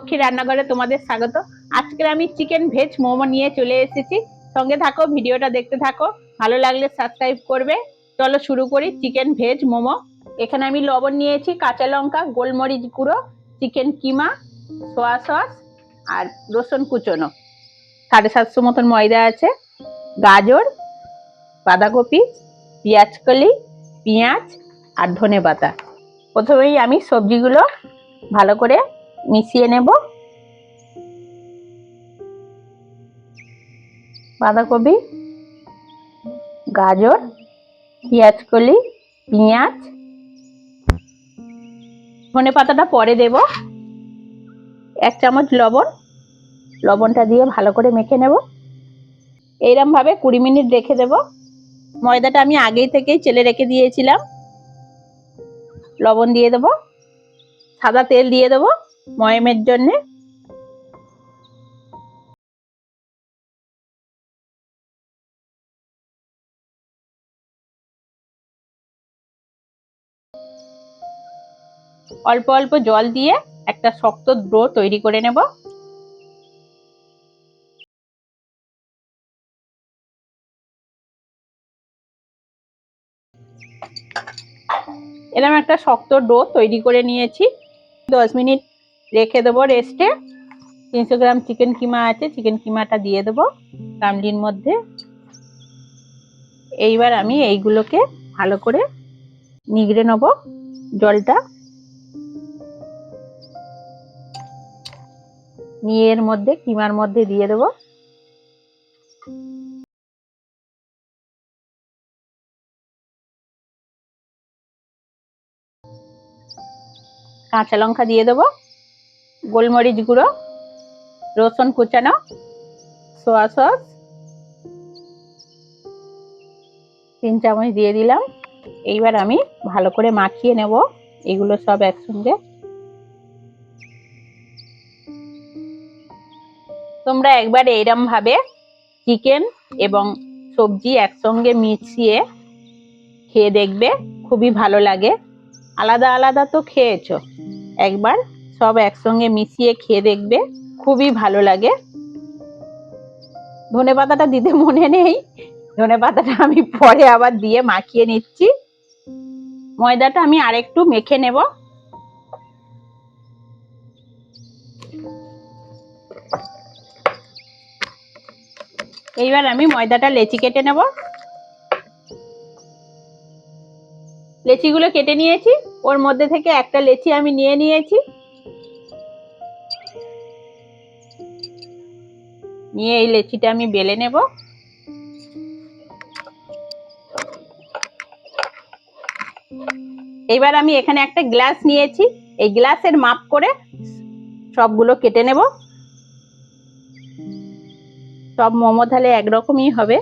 লক্ষ্মী রান্নাঘরে তোমাদের স্বাগত। আজকে আমি চিকেন ভেজ মোমো নিয়ে চলে এসেছি। সঙ্গে থাকো, ভিডিওটা দেখতে থাকো, ভালো লাগলে সাবস্ক্রাইব করবে। চলো শুরু করি চিকেন ভেজ মোমো। এখানে আমি লবণ নিয়েছি, কাঁচা লঙ্কা, গোলমরিচ গুঁড়ো, চিকেন কিমা, সোয়া সস আর রসুন কুচনো। 750 মতন ময়দা আছে, গাজর, বাঁধাকপি, পেঁয়াজ কলি, পেঁয়াজ আর ধনে পাতা। প্রথমেই আমি সবজিগুলো ভালো করে মিশিয়ে নেব। বাঁধাকপি, গাজর, পেঁয়াজ কলি, পেঁয়াজ, ধনে পাতাটা পরে দেব। 1 চামচ লবণ, লবণটা দিয়ে ভালো করে মেখে নেব। এইরকম ভাবে 20 মিনিট রেখে দেব। ময়দাটা আমি আগেই থেকেই চেলে রেখে দিয়েছিলাম। লবণ দিয়ে দেব, সাদা তেল দিয়ে দেব ময়মের জন্য। অল্প অল্প জল দিয়ে একটা শক্ত ডো তৈরি করে নেব। এরকম একটা শক্ত ডো তৈরি করে নিয়েছি। 10 মিনিট রেখে দেবো রেস্টে। 300 গ্রাম চিকেন কিমা আছে, চিকেন কিমাটা দিয়ে দেবো গামলির মধ্যে। এইবার আমি এইগুলোকে ভালো করে নিগড়ে নেব জলটা, নিয়ে এর মধ্যে কিমার মধ্যে দিয়ে দেবো। কাঁচা লঙ্কা দিয়ে দেবো, গোলমরিচ গুঁড়ো, রসুন কুচানো, সোয়া সস 3 চামচ দিয়ে দিলাম। এইবার আমি ভালো করে মাখিয়ে নেব এগুলো সব একসঙ্গে। তোমরা একবার এইরকম ভাবে চিকেন এবং সবজি একসঙ্গে মিশিয়ে খেয়ে দেখবে, খুবই ভালো লাগে। আলাদা আলাদা তো খেয়েছো, একবার সব একসঙ্গে মিশিয়ে খেয়ে দেখবে, খুবই ভালো লাগে। ধনে পাতাটা দিতে মনে নেই, ধনে পাতাটা আমি পরে আবার দিয়ে মাখিয়ে নিচ্ছি। ময়দাটা আমি আরেকটু মেখে নেব। এইবার আমি ময়দাটা লেচি কেটে নেব। লেচিগুলো কেটে নিয়েছি, ওর মধ্যে থেকে একটা লেচি আমি নিয়ে নিয়েছি। নিয়ে এই লেচিটা আমি বেলে নেব। এবার আমি এখানে একটা গ্লাস নিয়েছি, এই গ্লাসের মাপ করে সবগুলো কেটে নেব। সব মোমো তাহলে একরকমই হবে।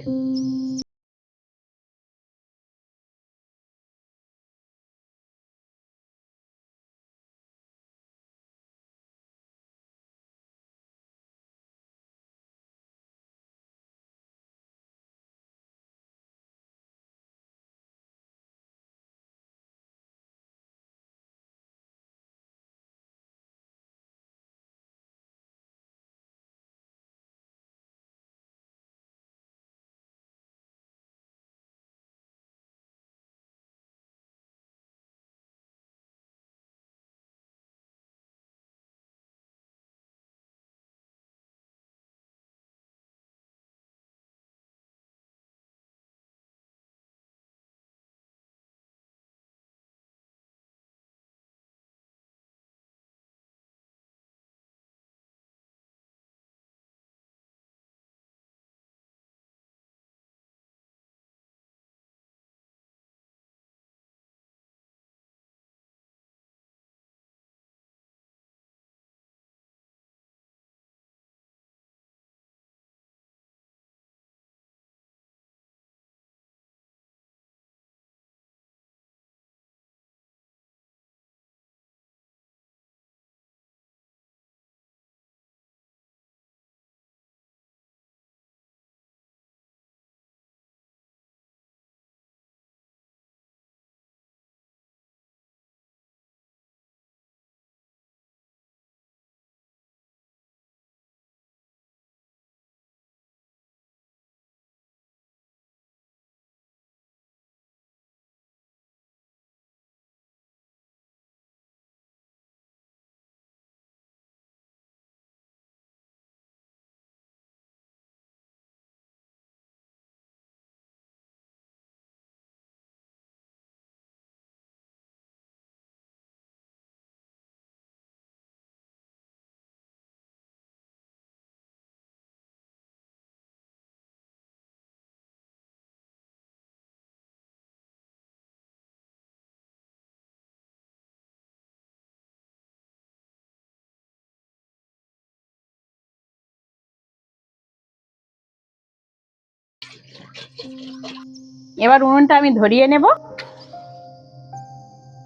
এবার উনুনটা আমি ধরিয়ে নেব।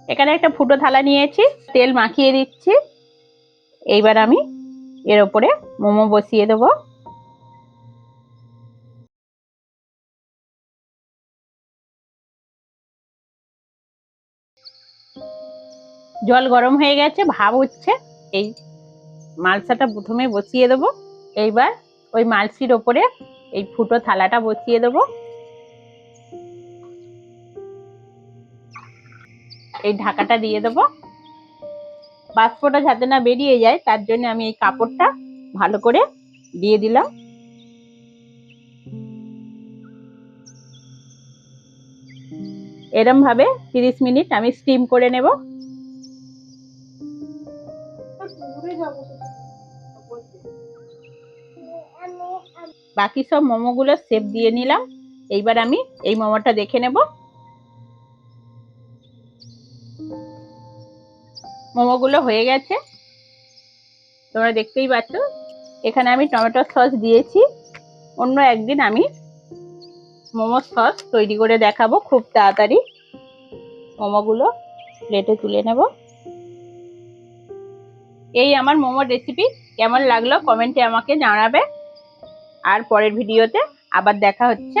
এখানে একটা ফুটো থালা নিয়েছি, তেল মাখিয়ে দিচ্ছি। এইবার আমি এর উপরে মোমো বসিয়ে দেব। জল গরম হয়ে গেছে, ভাপ উঠছে। এই মালসাটা প্রথমে বসিয়ে দেব। এইবার ওই মালসির ওপরে এই ফুটো থালাটা বসিয়ে দেব। এই ঢাকাটা দিয়ে দেব। বাষ্পটা যাতে না বেরিয়ে যায় তার জন্য আমি এই কাপড়টা ভালো করে দিয়ে দিলাম। এরম ভাবে 30 মিনিট আমি স্টিম করে নেব। বাকি সব মোমোগুলো শেপ দিয়ে নিলাম। এইবার আমি এই মোমোটা দেখে নেব। মোমোগুলো হয়ে গেছে, তোমরা দেখতেই পাচ্ছ। এখানে আমি টমেটো সস দিয়েছি। অন্য একদিন আমি মোমো সস তৈরি করে দেখাবো খুব তাড়াতাড়ি। মোমোগুলো প্লেটে তুলে নেব। এই আমার মোমোর রেসিপি কেমন লাগলো কমেন্টে আমাকে জানাবে। আর পরের ভিডিওতে আবার দেখা হচ্ছে।